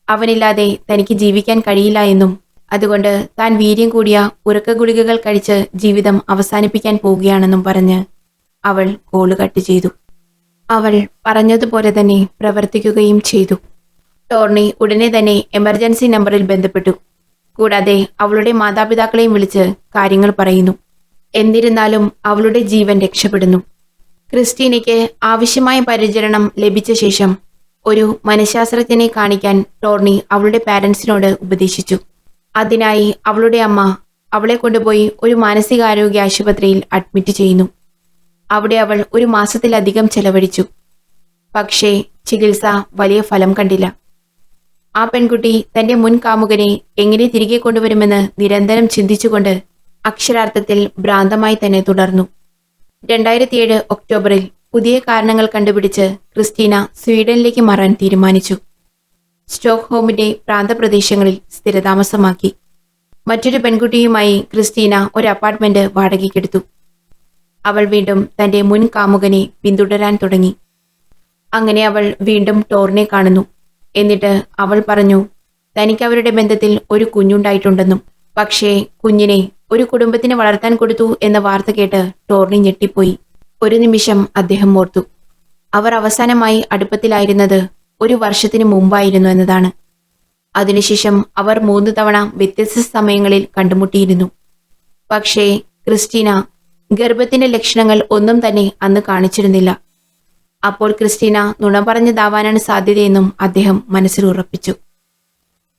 അവനില്ലാതെ തനിക്ക് ജീവിക്കാൻ കഴിയില്ല എന്നും അതുകൊണ്ട് താൻ വീര്യം കൂടിയ ഉറക്ക ഗുളികകൾ കഴിച്ച് ജീവിതം അവസാനിപ്പിക്കാൻ പോവുകയാണെന്നും പറഞ്ഞ് അവൾ കോള് കട്ട് ചെയ്തു. അവൾ പറഞ്ഞതുപോലെ തന്നെ പ്രവർത്തിക്കുകയും ചെയ്തു. ടോർണി ഉടനെ തന്നെ എമർജൻസി നമ്പറിൽ ബന്ധപ്പെട്ടു. കൂടാതെ അവളുടെ മാതാപിതാക്കളെയും വിളിച്ച് കാര്യങ്ങൾ പറയുന്നു. എന്നിരുന്നാലും അവളുടെ ജീവൻ രക്ഷപ്പെടുന്നു. ക്രിസ്റ്റീനയ്ക്ക് ആവശ്യമായ പരിചരണം ലഭിച്ച ശേഷം ഒരു മനഃശാസ്ത്രജ്ഞനെ കാണിക്കാൻ ടോർണി അവളുടെ പാരന്റ്സിനോട് ഉപദേശിച്ചു. അതിനായി അവളുടെ അമ്മ അവളെ കൊണ്ടുപോയി ഒരു മാനസികാരോഗ്യ ആശുപത്രിയിൽ അഡ്മിറ്റ് ചെയ്യുന്നു. അവിടെ അവൾ ഒരു മാസത്തിലധികം ചെലവഴിച്ചു. പക്ഷേ ചികിത്സ വലിയ ഫലം കണ്ടില്ല. ആ പെൺകുട്ടി തന്റെ മുൻ കാമുകനെ എങ്ങനെ തിരികെ കൊണ്ടുവരുമെന്ന് നിരന്തരം ചിന്തിച്ചുകൊണ്ട് അക്ഷരാർത്ഥത്തിൽ ഭ്രാന്തമായി തന്നെ തുടർന്നു. 2007 ഒക്ടോബറിൽ പുതിയ കാരണങ്ങൾ കണ്ടുപിടിച്ച് ക്രിസ്റ്റീന സ്വീഡനിലേക്ക് മാറാൻ തീരുമാനിച്ചു. സ്റ്റോക്ക്ഹോമിന്റെ പ്രാന്തപ്രദേശങ്ങളിൽ സ്ഥിരതാമസമാക്കി. മറ്റൊരു പെൺകുട്ടിയുമായി ക്രിസ്റ്റീന ഒരു അപ്പാർട്ട്മെന്റ് വാടകയ്ക്കെടുത്തു. അവൾ വീണ്ടും തന്റെ മുൻ കാമുകനെ പിന്തുടരാൻ തുടങ്ങി. അങ്ങനെ അവൾ വീണ്ടും ടോറിനെ കാണുന്നു. എന്നിട്ട് അവൾ പറഞ്ഞു തനിക്ക് അവരുടെ ബന്ധത്തിൽ ഒരു കുഞ്ഞുണ്ടായിട്ടുണ്ടെന്നും. പക്ഷേ കുഞ്ഞിനെ ഒരു കുടുംബത്തിന് വളർത്താൻ കൊടുത്തു എന്ന വാർത്ത കേട്ട് ടോർണി ഞെട്ടിപ്പോയി. ഒരു നിമിഷം അദ്ദേഹം ഓർത്തു, അവർ അവസാനമായി അടുപ്പത്തിലായിരുന്നത് 1 വർഷത്തിന് മുമ്പായിരുന്നു എന്നതാണ്. അതിനുശേഷം അവർ 3 തവണ വ്യത്യസ്ത സമയങ്ങളിൽ കണ്ടുമുട്ടിയിരുന്നു. പക്ഷേ ക്രിസ്റ്റീന ഗർഭത്തിന്റെ ലക്ഷണങ്ങൾ ഒന്നും തന്നെ അന്ന് കാണിച്ചിരുന്നില്ല. അപ്പോൾ ക്രിസ്റ്റീന നുണ പറഞ്ഞതാവാനാണ് സാധ്യതയെന്നും അദ്ദേഹം മനസ്സിൽ ഉറപ്പിച്ചു.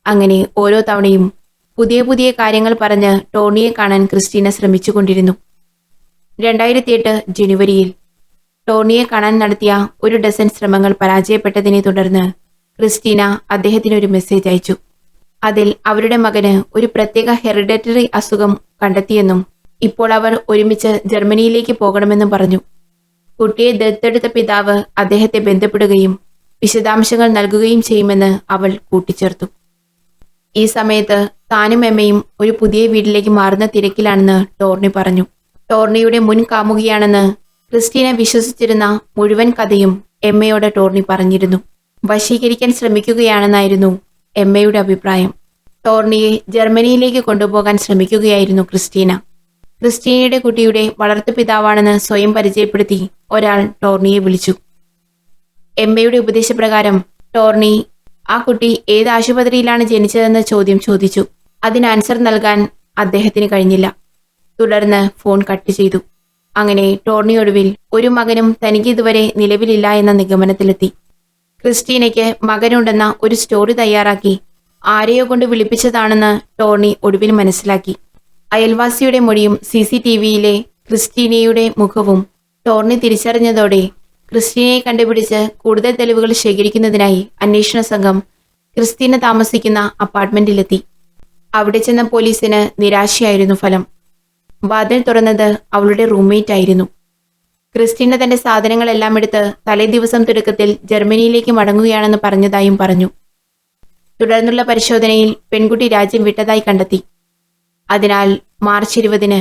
അങ്ങനെ ഓരോ തവണയും പുതിയ പുതിയ കാര്യങ്ങൾ പറഞ്ഞ് ടോണിയെ കാണാൻ ക്രിസ്റ്റീന ശ്രമിച്ചുകൊണ്ടിരുന്നു. 2008 ജനുവരിയിൽ ടോണിയെ കാണാൻ നടത്തിയ 1 ഡസൻ ശ്രമങ്ങൾ പരാജയപ്പെട്ടതിനെ തുടർന്ന് ക്രിസ്റ്റീന അദ്ദേഹത്തിന് ഒരു മെസ്സേജ് അയച്ചു. അതിൽ അവരുടെ മകന് ഒരു പ്രത്യേക ഹെറിഡിറ്ററി അസുഖം കണ്ടെത്തിയെന്നും ഇപ്പോൾ അവർ ഒരുമിച്ച് ജർമ്മനിയിലേക്ക് പോകണമെന്നും പറഞ്ഞു. കുട്ടിയെ ദത്തെടുത്ത പിതാവ് അദ്ദേഹത്തെ ബന്ധപ്പെടുകയും വിശദാംശങ്ങൾ നൽകുകയും ചെയ്യുമെന്ന് അവൾ കൂട്ടിച്ചേർത്തു. ഈ സമയത്ത് താനും എമ്മയും ഒരു പുതിയ വീട്ടിലേക്ക് മാറുന്ന തിരക്കിലാണെന്ന് ടോർണി പറഞ്ഞു. ടോർണിയുടെ മുൻ കാമുകിയാണെന്ന് ക്രിസ്റ്റീന വിശ്വസിച്ചിരുന്ന മുഴുവൻ കഥയും എമ്മയോട് ടോർണി പറഞ്ഞിരുന്നു. വശീകരിക്കാൻ ശ്രമിക്കുകയാണെന്നായിരുന്നു എമ്മയുടെ അഭിപ്രായം. ടോർണിയെ ജർമ്മനിയിലേക്ക് കൊണ്ടുപോകാൻ ശ്രമിക്കുകയായിരുന്നു ക്രിസ്റ്റീന. ക്രിസ്റ്റീനയുടെ കുട്ടിയുടെ വളർത്തുപിതാവാണെന്ന് സ്വയം പരിചയപ്പെടുത്തി ഒരാൾ ടോർണിയെ വിളിച്ചു. എമ്മയുടെ ഉപദേശപ്രകാരം ടോർണി ആ കുട്ടി ഏത് ആശുപത്രിയിലാണ് ജനിച്ചതെന്ന ചോദ്യം ചോദിച്ചു. അതിന് ആൻസർ നൽകാൻ അദ്ദേഹത്തിന് കഴിഞ്ഞില്ല. തുടർന്ന് ഫോൺ കട്ട് ചെയ്തു. അങ്ങനെ ടോർണി ഒടുവിൽ ഒരു മകനും തനിക്ക് ഇതുവരെ നിലവിലില്ല എന്ന നിഗമനത്തിലെത്തി. ക്രിസ്റ്റീനയ്ക്ക് മകനുണ്ടെന്ന ഒരു സ്റ്റോറി തയ്യാറാക്കി ആരെയോ കൊണ്ട് വിളിപ്പിച്ചതാണെന്ന് ടോർണി ഒടുവിൽ മനസ്സിലാക്കി. അയൽവാസിയുടെ മൊഴിയും CCTVയിലെ ക്രിസ്റ്റീനയുടെ മുഖവും ടോർണി തിരിച്ചറിഞ്ഞതോടെ ക്രിസ്റ്റീനയെ കണ്ടുപിടിച്ച് കൂടുതൽ തെളിവുകൾ ശേഖരിക്കുന്നതിനായി അന്വേഷണ സംഘം ക്രിസ്റ്റീന താമസിക്കുന്ന അപ്പാർട്ട്മെന്റിലെത്തി. അവിടെ ചെന്ന പോലീസിന് നിരാശയായിരുന്നു ഫലം. വാതിൽ തുറന്നത് അവളുടെ റൂംമേറ്റ് ആയിരുന്നു. ക്രിസ്റ്റീന തന്റെ സാധനങ്ങളെല്ലാം എടുത്ത് തലേ ദിവസം തുടക്കത്തിൽ ജർമ്മനിയിലേക്ക് മടങ്ങുകയാണെന്ന് പറഞ്ഞതായും പറഞ്ഞു. തുടർന്നുള്ള പരിശോധനയിൽ പെൺകുട്ടി രാജ്യം വിട്ടതായി കണ്ടെത്തി. അതിനാൽ മാർച്ച് 20-ന്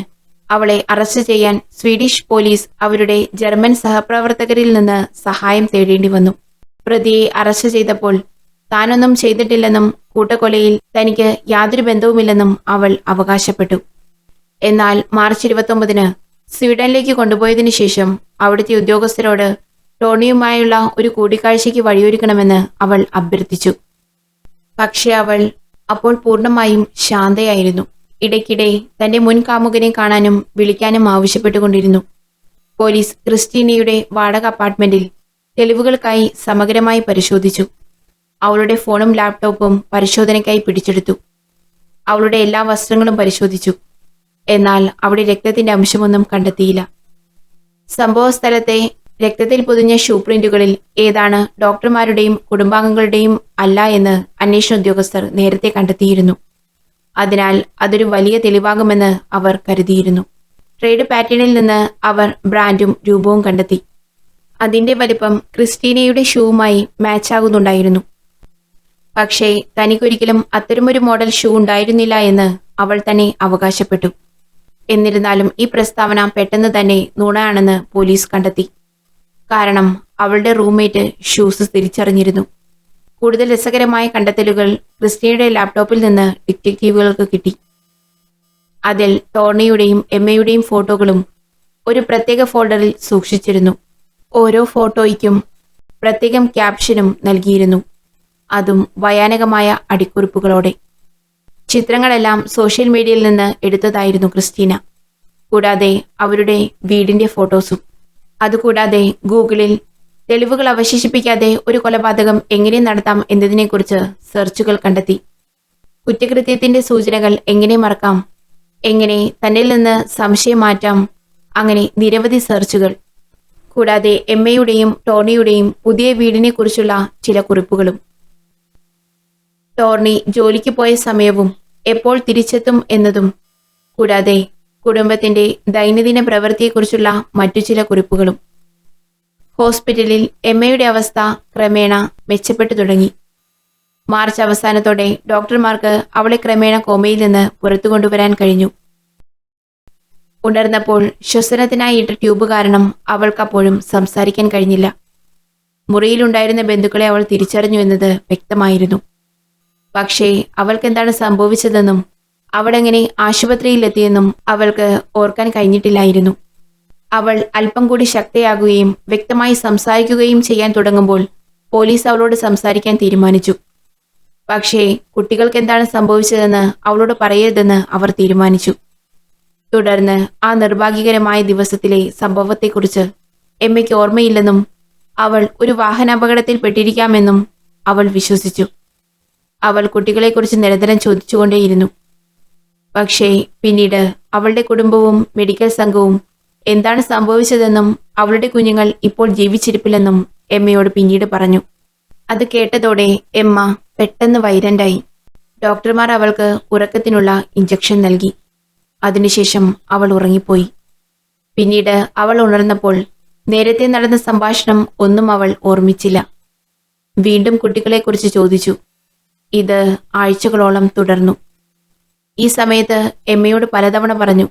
അവളെ അറസ്റ്റ് ചെയ്യാൻ സ്വീഡിഷ് പോലീസ് അവരുടെ ജർമ്മൻ സഹപ്രവർത്തകരിൽ നിന്ന് സഹായം തേടേണ്ടി വന്നു. പ്രതിയെ അറസ്റ്റ് ചെയ്തപ്പോൾ താനൊന്നും ചെയ്തിട്ടില്ലെന്നും കൂട്ടക്കൊലയിൽ തനിക്ക് യാതൊരു ബന്ധവുമില്ലെന്നും അവൾ അവകാശപ്പെട്ടു. എന്നാൽ മാർച്ച് 29-ന് സ്വീഡനിലേക്ക് കൊണ്ടുപോയതിനു ശേഷം അവിടുത്തെ ഉദ്യോഗസ്ഥരോട് ടോണിയുമായുള്ള ഒരു കൂടിക്കാഴ്ചയ്ക്ക് വഴിയൊരുക്കണമെന്ന് അവൾ അഭ്യർത്ഥിച്ചു. പക്ഷെ അവൾ അപ്പോൾ പൂർണ്ണമായും ശാന്തയായിരുന്നു. ഇടയ്ക്കിടെ തന്റെ മുൻ കാമുകനെ കാണാനും വിളിക്കാനും ആവശ്യപ്പെട്ടുകൊണ്ടിരുന്നു. പോലീസ് ക്രിസ്റ്റീനയുടെ വാടക അപ്പാർട്ട്മെന്റിൽ തെളിവുകൾക്കായി സമഗ്രമായി പരിശോധിച്ചു. അവളുടെ ഫോണും ലാപ്ടോപ്പും പരിശോധനയ്ക്കായി പിടിച്ചെടുത്തു. അവളുടെ എല്ലാ വസ്ത്രങ്ങളും പരിശോധിച്ചു. എന്നാൽ അവിടെ രക്തത്തിന്റെ അംശമൊന്നും കണ്ടെത്തിയില്ല. സംഭവ സ്ഥലത്തെ രക്തത്തിൽ പൊതിഞ്ഞ ഷൂ പ്രിന്റുകളിൽ ഏതാണ് ഡോക്ടർമാരുടെയും കുടുംബാംഗങ്ങളുടെയും അല്ല എന്ന് അന്വേഷണ ഉദ്യോഗസ്ഥർ നേരത്തെ കണ്ടെത്തിയിരുന്നു. അതിനാൽ അതൊരു വലിയ തെളിവാകുമെന്ന് അവർ കരുതിയിരുന്നു. ട്രേഡ് പാറ്റേണിൽ നിന്ന് അവർ ബ്രാൻഡും രൂപവും കണ്ടെത്തി. അതിന്റെ വലിപ്പം ക്രിസ്റ്റീനയുടെ ഷൂവുമായി മാച്ചാകുന്നുണ്ടായിരുന്നു. പക്ഷേ തനിക്കൊരിക്കലും അത്തരമൊരു മോഡൽ ഷൂ ഉണ്ടായിരുന്നില്ല എന്ന് അവൾ തന്നെ അവകാശപ്പെട്ടു. എന്നിരുന്നാലും ഈ പ്രസ്താവന പെട്ടെന്ന് തന്നെ നുണയാണെന്ന് പോലീസ് കണ്ടെത്തി. കാരണം അവളുടെ റൂംമേറ്റ് ഷൂസ് തിരിച്ചറിഞ്ഞിരുന്നു. കൂടുതൽ രസകരമായ കണ്ടെത്തലുകൾ ക്രിസ്റ്റീനയുടെ ലാപ്ടോപ്പിൽ നിന്ന് ഡിറ്റക്റ്റീവുകൾക്ക് കിട്ടി. അതിൽ ടോർണിയുടെയും എമ്മയുടെയും ഫോട്ടോകളും ഒരു പ്രത്യേക ഫോൾഡറിൽ സൂക്ഷിച്ചിരുന്നു. ഓരോ ഫോട്ടോയ്ക്കും പ്രത്യേകം ക്യാപ്ഷനും നൽകിയിരുന്നു, അതും ഭയാനകമായ അടിക്കുറിപ്പുകളോടെ. ചിത്രങ്ങളെല്ലാം സോഷ്യൽ മീഡിയയിൽ നിന്ന് എടുത്തതായിരുന്നു ക്രിസ്റ്റീന. കൂടാതെ അവരുടെ വീടിന്റെ ഫോട്ടോസും. അതുകൂടാതെ ഗൂഗിളിൽ തെളിവുകൾ അവശേഷിപ്പിക്കാതെ ഒരു കൊലപാതകം എങ്ങനെ നടത്താം എന്നതിനെക്കുറിച്ച് സെർച്ചുകൾ കണ്ടെത്തി. കുറ്റകൃത്യത്തിന്റെ സൂചനകൾ എങ്ങനെ മറക്കാം, എങ്ങനെ തന്നിൽ നിന്ന് സംശയം മാറ്റാം, അങ്ങനെ നിരവധി സെർച്ചുകൾ. കൂടാതെ എമ്മയുടെയും ടോണിയുടെയും പുതിയ വീടിനെക്കുറിച്ചുള്ള ചില കുറിപ്പുകളും. ടോർണി ജോലിക്ക് പോയ സമയവും എപ്പോൾ തിരിച്ചെത്തും എന്നതും, കൂടാതെ കുടുംബത്തിന്റെ ദൈനംദിന പ്രവൃത്തിയെക്കുറിച്ചുള്ള മറ്റു ചില കുറിപ്പുകളും. ഹോസ്പിറ്റലിൽ എമ്മയുടെ അവസ്ഥ ക്രമേണ മെച്ചപ്പെട്ടു തുടങ്ങി. മാർച്ച് അവസാനത്തോടെ ഡോക്ടർമാർക്ക് അവളെ ക്രമേണ കോമയിൽ നിന്ന് പുറത്തു കൊണ്ടുവരാൻ കഴിഞ്ഞു. ഉണർന്നപ്പോൾ ശ്വസനത്തിനായി ഇട്ട ട്യൂബ് കാരണം അവൾക്കപ്പോഴും സംസാരിക്കാൻ കഴിഞ്ഞില്ല. മുറിയിലുണ്ടായിരുന്ന ബന്ധുക്കളെ അവൾ തിരിച്ചറിഞ്ഞു എന്നത് വ്യക്തമായിരുന്നു. പക്ഷേ അവൾക്കെന്താണ് സംഭവിച്ചതെന്നും അവളെങ്ങനെ ആശുപത്രിയിലെത്തിയെന്നും അവൾക്ക് ഓർക്കാൻ കഴിഞ്ഞിട്ടില്ലായിരുന്നു. അവൾ അല്പം കൂടി ശക്തയാകുകയും വ്യക്തമായി സംസാരിക്കുകയും ചെയ്യാൻ തുടങ്ങുമ്പോൾ പോലീസ് അവളോട് സംസാരിക്കാൻ തീരുമാനിച്ചു. പക്ഷേ കുട്ടികൾക്ക് എന്താണ് സംഭവിച്ചതെന്ന് അവളോട് പറയരുതെന്ന് അവർ തീരുമാനിച്ചു. തുടർന്ന് ആ നിർഭാഗ്യകരമായ ദിവസത്തിലെ സംഭവത്തെക്കുറിച്ച് എമ്മയ്ക്ക് ഓർമ്മയില്ലെന്നും അവൾ ഒരു വാഹനാപകടത്തിൽ പെട്ടിരിക്കാമെന്നും അവൾ വിശ്വസിച്ചു. അവൾ കുട്ടികളെക്കുറിച്ച് നിരന്തരം ചോദിച്ചുകൊണ്ടേയിരുന്നു. പക്ഷേ പിന്നീട് അവളുടെ കുടുംബവും മെഡിക്കൽ സംഘവും എന്താണ് സംഭവിച്ചതെന്നും അവളുടെ കുഞ്ഞുങ്ങൾ ഇപ്പോൾ ജീവിച്ചിരിപ്പില്ലെന്നും എമ്മയോട് പിന്നീട് പറഞ്ഞു. അത് കേട്ടതോടെ എമ്മ പെട്ടെന്ന് വൈലന്റായി. ഡോക്ടർമാർ അവൾക്ക് ഉറക്കത്തിനുള്ള ഇഞ്ചക്ഷൻ നൽകി. അതിനുശേഷം അവൾ ഉറങ്ങിപ്പോയി. പിന്നീട് അവൾ ഉണർന്നപ്പോൾ നേരത്തെ നടന്ന സംഭാഷണം ഒന്നും അവൾ ഓർമ്മിച്ചില്ല. വീണ്ടും കുട്ടികളെക്കുറിച്ച് ചോദിച്ചു. ഇത് ആഴ്ചകളോളം തുടർന്നു. ഈ സമയത്ത് എമ്മയോട് പലതവണ പറഞ്ഞു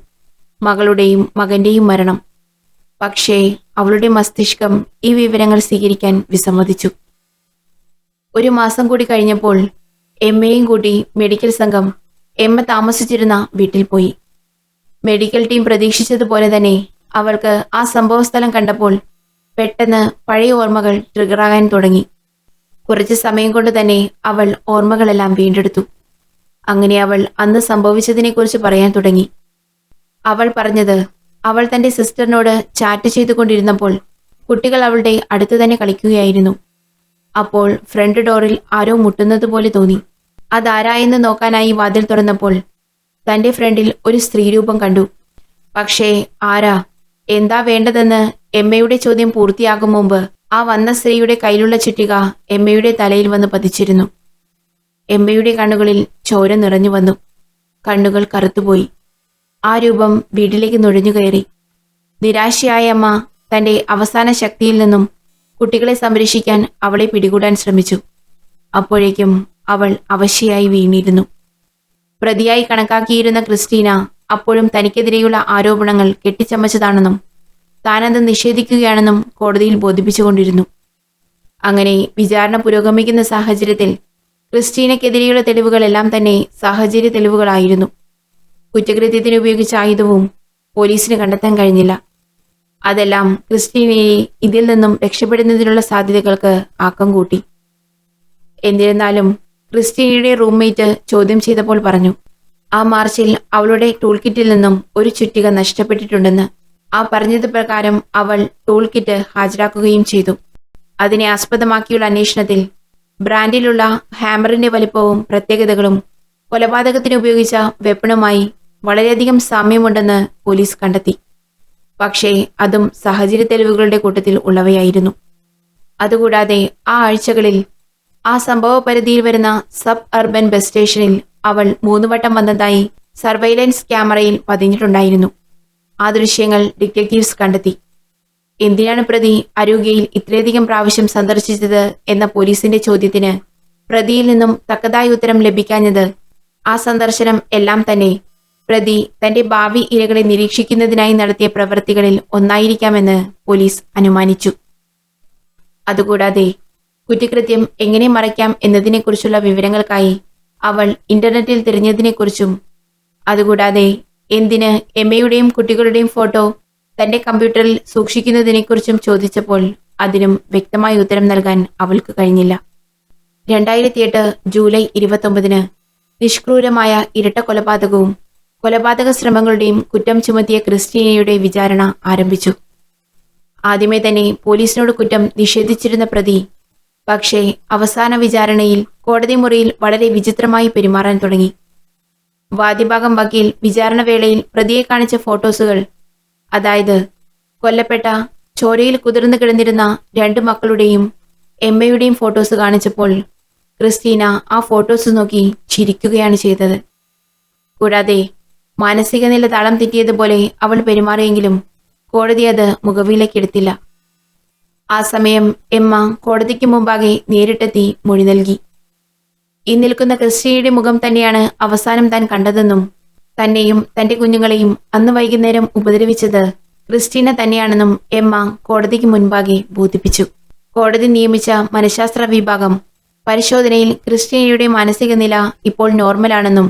മകളുടെയും മകന്റെയും മരണം. പക്ഷേ അവളുടെ മസ്തിഷ്കം ഈ വിവരങ്ങൾ സ്വീകരിക്കാൻ വിസമ്മതിച്ചു. ഒരു മാസം കൂടി കഴിഞ്ഞപ്പോൾ എമ്മയെയും കൂട്ടി മെഡിക്കൽ സംഘം എമ്മ താമസിച്ചിരുന്ന വീട്ടിൽ പോയി. മെഡിക്കൽ ടീം പ്രതീക്ഷിച്ചതുപോലെ തന്നെ അവൾക്ക് ആ സംഭവസ്ഥലം കണ്ടപ്പോൾ പെട്ടെന്ന് പഴയ ഓർമ്മകൾ ട്രിഗറാകാൻ തുടങ്ങി. കുറച്ച് സമയം കൊണ്ട് തന്നെ അവൾ ഓർമ്മകളെല്ലാം വീണ്ടെടുത്തു. അങ്ങനെ അവൾ അന്ന് സംഭവിച്ചതിനെക്കുറിച്ച് പറയാൻ തുടങ്ങി. അവൾ പറഞ്ഞത് അവൾ തന്റെ സിസ്റ്ററിനോട് ചാറ്റ് ചെയ്തുകൊണ്ടിരുന്നപ്പോൾ കുട്ടികൾ അവളുടെ അടുത്ത് തന്നെ കളിക്കുകയായിരുന്നു. അപ്പോൾ ഫ്രണ്ട് ഡോറിൽ ആരോ മുട്ടുന്നത് പോലെ തോന്നി. അതാരായെന്ന് നോക്കാനായി വാതിൽ തുറന്നപ്പോൾ തന്റെ ഫ്രണ്ടിൽ ഒരു സ്ത്രീരൂപം കണ്ടു. പക്ഷേ ആരാ, എന്താ വേണ്ടതെന്ന് എമ്മയുടെ ചോദ്യം പൂർത്തിയാകും മുമ്പ് ആ വന്ന സ്ത്രീയുടെ കയ്യിലുള്ള ചുറ്റിക എമ്മയുടെ തലയിൽ വന്ന് പതിച്ചിരുന്നു. എമ്മയുടെ കണ്ണുകളിൽ ചോര നിറഞ്ഞു വന്നു. കണ്ണുകൾ കറുത്തുപോയി. ആ രൂപം വീട്ടിലേക്ക് നുഴഞ്ഞു കയറി. നിരാശയായ അമ്മ തന്റെ അവസാന ശക്തിയിൽ നിന്നും കുട്ടികളെ സംരക്ഷിക്കാൻ അവളെ പിടികൂടാൻ ശ്രമിച്ചു. അപ്പോഴേക്കും അവൾ അവശയായി വീണിരുന്നു. പ്രതിയായി കണക്കാക്കിയിരുന്ന ക്രിസ്റ്റീന അപ്പോഴും തനിക്കെതിരെയുള്ള ആരോപണങ്ങൾ കെട്ടിച്ചമച്ചതാണെന്നും താനത് നിഷേധിക്കുകയാണെന്നും കോടതിയിൽ ബോധിപ്പിച്ചുകൊണ്ടിരുന്നു. അങ്ങനെ വിചാരണ പുരോഗമിക്കുന്ന സാഹചര്യത്തിൽ ക്രിസ്റ്റീനയ്ക്കെതിരെയുള്ള തെളിവുകളെല്ലാം തന്നെ സാഹചര്യ തെളിവുകളായിരുന്നു. കുറ്റകൃത്യത്തിന് ഉപയോഗിച്ച ആയുധവും പോലീസിന് കണ്ടെത്താൻ കഴിഞ്ഞില്ല. അതെല്ലാം ക്രിസ്റ്റീനയെ ഇതിൽ നിന്നും രക്ഷപ്പെടുന്നതിനുള്ള സാധ്യതകൾക്ക് ആക്കം കൂട്ടി. എന്നിരുന്നാലും ക്രിസ്റ്റീനയുടെ റൂംമേറ്റ് ചോദ്യം ചെയ്തപ്പോൾ പറഞ്ഞു ആ മാർച്ചിൽ അവളുടെ ടൂൾ കിറ്റിൽ നിന്നും ഒരു ചുറ്റിക നഷ്ടപ്പെട്ടിട്ടുണ്ടെന്ന്. ആ പറഞ്ഞത് പ്രകാരം അവൾ ടൂൾ കിറ്റ് ഹാജരാക്കുകയും ചെയ്തു. അതിനെ ആസ്പദമാക്കിയുള്ള അന്വേഷണത്തിൽ ബ്രാൻഡിലുള്ള ഹാമറിന്റെ വലിപ്പവും പ്രത്യേകതകളും കൊലപാതകത്തിന് ഉപയോഗിച്ച വെപ്പണുമായി വളരെയധികം സാമ്യമുണ്ടെന്ന് പോലീസ് കണ്ടെത്തി. പക്ഷേ അതും സാഹചര്യ തെളിവുകളുടെ കൂട്ടത്തിൽ ഉള്ളവയായിരുന്നു. അതുകൂടാതെ ആ ആഴ്ചകളിൽ ആ സംഭവ പരിധിയിൽ വരുന്ന സബ് അർബൻ ബസ് സ്റ്റേഷനിൽ അവൾ 3 വട്ടം വന്നതായി സർവൈലൻസ് ക്യാമറയിൽ പതിഞ്ഞിട്ടുണ്ടായിരുന്നു. ആ ദൃശ്യങ്ങൾ ഡിറ്റക്റ്റീവ്സ് കണ്ടെത്തി. എന്തിനാണ് പ്രതി അരൂഗയിൽ ഇത്രയധികം പ്രാവശ്യം സന്ദർശിച്ചത് എന്ന പോലീസിന്റെ ചോദ്യത്തിന് പ്രതിയിൽ നിന്നും തക്കതായ ഉത്തരം ലഭിക്കാഞ്ഞത് ആ സന്ദർശനം എല്ലാം തന്നെ പ്രതി തന്റെ ഭാവി ഇരകളെ നിരീക്ഷിക്കുന്നതിനായി നടത്തിയ പ്രവൃത്തികളിൽ ഒന്നായിരിക്കാമെന്ന് പോലീസ് അനുമാനിച്ചു. അതുകൂടാതെ കുറ്റകൃത്യം എങ്ങനെ മറയ്ക്കാം എന്നതിനെക്കുറിച്ചുള്ള വിവരങ്ങൾക്കായി അവൾ ഇന്റർനെറ്റിൽ തിരഞ്ഞതിനെക്കുറിച്ചും അതുകൂടാതെ എന്തിന് എമ്മയുടെയും കുട്ടികളുടെയും ഫോട്ടോ തന്റെ കമ്പ്യൂട്ടറിൽ സൂക്ഷിക്കുന്നതിനെക്കുറിച്ചും ചോദിച്ചപ്പോൾ അതിനും വ്യക്തമായ ഉത്തരം നൽകാൻ അവൾക്ക് കഴിഞ്ഞില്ല. 2008 ജൂലൈ 29 നിഷ്ക്രൂരമായ ഇരട്ട കൊലപാതകവും കൊലപാതക ശ്രമങ്ങളുടെയും കുറ്റം ചുമത്തിയ ക്രിസ്റ്റീനയുടെ വിചാരണ ആരംഭിച്ചു. ആദ്യമേ തന്നെ പോലീസിനോട് കുറ്റം നിഷേധിച്ചിരുന്ന പ്രതി പക്ഷേ അവസാന വിചാരണയിൽ കോടതി മുറിയിൽ വളരെ വിചിത്രമായി പെരുമാറാൻ തുടങ്ങി. വാദിഭാഗം വക്കീൽ വിചാരണ വേളയിൽ പ്രതിയെ കാണിച്ച ഫോട്ടോസുകൾ, അതായത് കൊല്ലപ്പെട്ട ചോരയിൽ കുതിർന്നു കിടന്നിരുന്ന 2 മക്കളുടെയും എമ്മയുടെയും ഫോട്ടോസ് കാണിച്ചപ്പോൾ ക്രിസ്റ്റീന ആ ഫോട്ടോസ് നോക്കി ചിരിക്കുകയാണ് ചെയ്തത്. കൂടാതെ മാനസിക നില താളം തെറ്റിയതുപോലെ അവൾ പെരുമാറിയെങ്കിലും കോടതി അത് മുഖവിലേക്കെടുത്തില്ല. ആ സമയം എമ്മ കോടതിക്ക് മുമ്പാകെ നേരിട്ടെത്തി മൊഴി നൽകി. ഈ നിൽക്കുന്ന ക്രിസ്റ്റീനയുടെ മുഖം തന്നെയാണ് അവസാനം താൻ കണ്ടതെന്നും തന്നെയും തന്റെ കുഞ്ഞുങ്ങളെയും അന്ന് വൈകുന്നേരം ഉപദ്രവിച്ചത് ക്രിസ്റ്റീന തന്നെയാണെന്നും എമ്മ കോടതിക്ക് മുൻപാകെ ബോധിപ്പിച്ചു. കോടതി നിയമിച്ച മനഃശാസ്ത്ര വിഭാഗം പരിശോധനയിൽ ക്രിസ്റ്റീനയുടെ മാനസിക നില ഇപ്പോൾ നോർമലാണെന്നും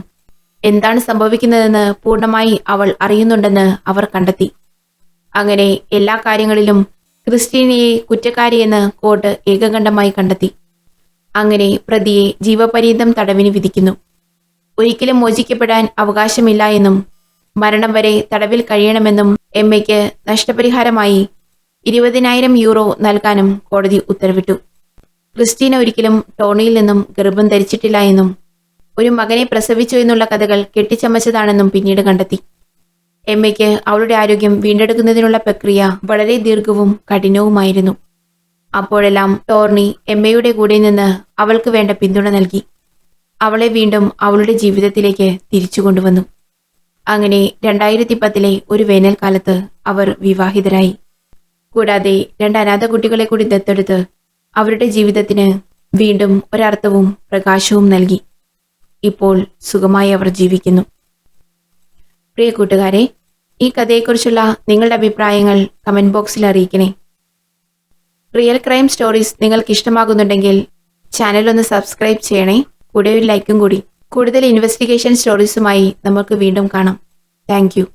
എന്താണ് സംഭവിക്കുന്നതെന്ന് പൂർണ്ണമായി അവൾ അറിയുന്നുണ്ടെന്ന് അവർ കണ്ടെത്തി. അങ്ങനെ എല്ലാ കാര്യങ്ങളിലും ക്രിസ്റ്റീനയെ കുറ്റക്കാരിയെന്ന് കോർട്ട് ഏകകണ്ഠമായി കണ്ടെത്തി. അങ്ങനെ പ്രതിയെ ജീവപര്യന്തം തടവിന് വിധിക്കുന്നു. ഒരിക്കലും മോചിക്കപ്പെടാൻ അവകാശമില്ല എന്നും മരണം വരെ തടവിൽ കഴിയണമെന്നും എമ്മയ്ക്ക് നഷ്ടപരിഹാരമായി 20,000 യൂറോ നൽകാനും കോടതി ഉത്തരവിട്ടു. ക്രിസ്റ്റീന ഒരിക്കലും ടോണിയിൽ നിന്നും ഗർഭം ധരിച്ചിട്ടില്ല എന്നും ഒരു മകനെ പ്രസവിച്ചു എന്നുള്ള കഥകൾ കെട്ടിച്ചമച്ചതാണെന്നും പിന്നീട് കണ്ടെത്തി. എമ്മയ്ക്ക് അവളുടെ ആരോഗ്യം വീണ്ടെടുക്കുന്നതിനുള്ള പ്രക്രിയ വളരെ ദീർഘവും കഠിനവുമായിരുന്നു. അപ്പോഴെല്ലാം ടോർണി എമ്മയുടെ കൂടെ നിന്ന് അവൾക്ക് വേണ്ട പിന്തുണ നൽകി. അവളെ വീണ്ടും അവളുടെ ജീവിതത്തിലേക്ക് തിരിച്ചു കൊണ്ടുവന്നു. അങ്ങനെ 2010 ഒരു വേനൽക്കാലത്ത് അവർ വിവാഹിതരായി. കൂടാതെ 2 അനാഥ കുട്ടികളെ കൂടി ദത്തെടുത്ത് അവരുടെ ജീവിതത്തിന് വീണ്ടും ഒരർത്ഥവും പ്രകാശവും നൽകി. ഇപ്പോൾ സുഖമായി അവർ ജീവിക്കുന്നു. പ്രിയ കൂട്ടുകാരെ, ഈ കഥയെക്കുറിച്ചുള്ള നിങ്ങളുടെ അഭിപ്രായങ്ങൾ കമന്റ് ബോക്സിൽ അറിയിക്കണേ. റിയൽ ക്രൈം സ്റ്റോറീസ് നിങ്ങൾക്ക് ഇഷ്ടമാകുന്നുണ്ടെങ്കിൽ ചാനൽ ഒന്ന് സബ്സ്ക്രൈബ് ചെയ്യണേ. കൂടെ ഒരു ലൈക്കും കൂടി. കൂടുതൽ ഇൻവെസ്റ്റിഗേഷൻ സ്റ്റോറീസുമായി നമുക്ക് വീണ്ടും കാണാം. Thank you.